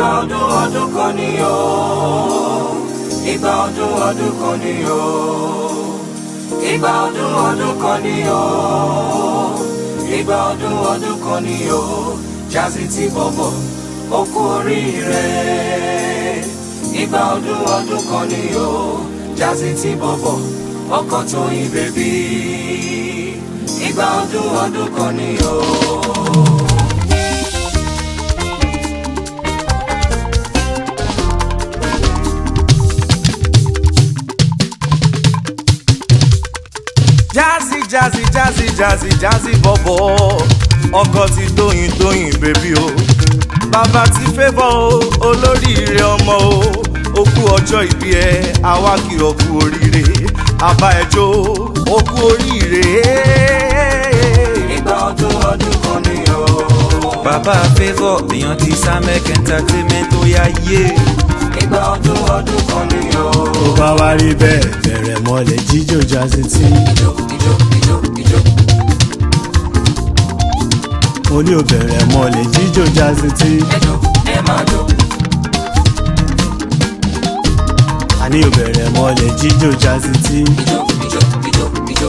ọdún kan ni o. Ìgbà ọdún kan ni o. Ìgbà ọdún kan ni o. Ìgbà ọdún kan ni o. Jazzy ti bọ̀bọ̀ ó kú oríire. Ìgbà ọdún kan ni o. Jazzy ti bọ̀bọ̀ ọkọ Tóyìn bèbí. Ìgbà ọdún kan ni o. Jazzy bọ̀bọ̀ ọkọ ti Tóyìn bèbí o. Bàbá ti Favour o, olóríire ọmọ o. Ó kú ọjọ́ ìbí ẹ, àwa kí ọ kú oríire. Àbá ẹjọ́ ó kú oríire. Ìgbà ọdún kan ni o. Bàbá Favour èèyàn ti Samek Entertainment tó yá yé. Ìgbà ọdún kan ni o. Tó bá wá rí bẹ́ẹ̀ bẹ̀rẹ̀ mọ́lẹ̀ jíjó Jazzy tí. Ìjó. Mo ní ò bẹ̀rẹ̀ mọ́lẹ̀ jíjó Jazzy tí. Ẹjọ́ ẹ máa jó. Àní ò bẹ̀rẹ̀ mọ́lẹ̀ jíjó Jazzy tí. Ìjó.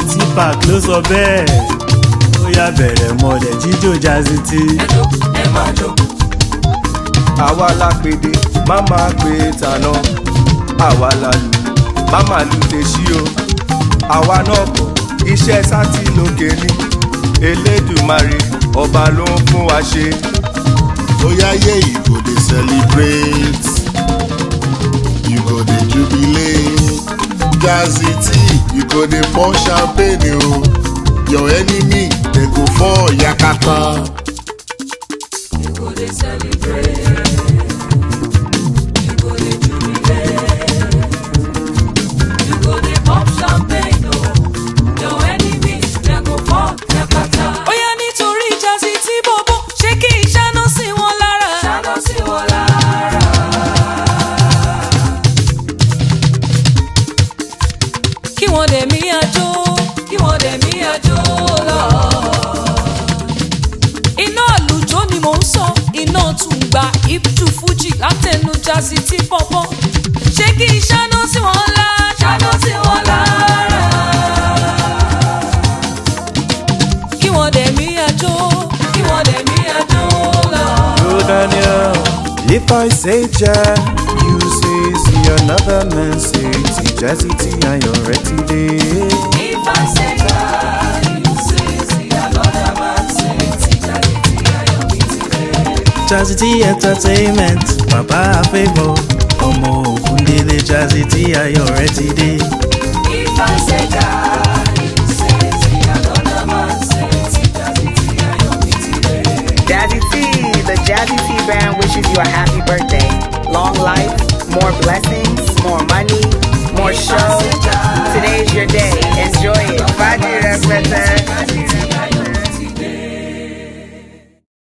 T-Pac ló sọ bẹ́ẹ̀. Ó yá bẹ̀rẹ̀ mọ́lẹ̀ jíjó Jazzy tí. Ẹjọ́ ẹ máa jó. Àwa la pèdè má máa pè tàná. Àwa la lù má máa lù lè ṣí o. Àwa náà kọ̀ iṣẹ́ sátì lókè ní. Elédùmarè ọba ló ń fún wa ṣe. Oya ye, you go dey celebrate, you go dey jubilate. Jazzy T, you go dey pour champagne o. Your enemy dey go fall yakata. You go dey celebrate. You go dey jubilate. You go dey pop champagne o. Your enemies dey go fall yakata. Oya nítorí Jazzy tí bọ̀bọ̀ ṣé kí ìṣáná sí wọn lára. Ṣáná sí wọn lára. Kí wọ́n dẹ̀ mí àjò. Kí wọ́n dẹ̀ mí àjò lọ. Iná àlùjọ ni mò ń sọ, iná tùǹgbà ìbùdó fújì látẹnu Jazzy tí bọ̀bọ̀ ṣé kí ìṣáná sí wọn lára. Ṣáná sí wọn lára. Kí wọ́n dẹ̀ mí àjò. Kí wọ́n dẹ̀ mí àjò lọ. Oh Daniel, if I say Jah, you say see another man say T. Jazzy T and you're ready dey. If I say God, you say see another man say Jazzy T and you're ready. Jazzy T Entertainment Bàbá Favour ọmọ Ògúndélé Jazzy T Ayọ̀rẹ́tìdé. If I say God, you say see another man say Jazzy T and you're ready. Jazzy T, the Jazzy T band wishes you a happy birthday. Long life, more blessings.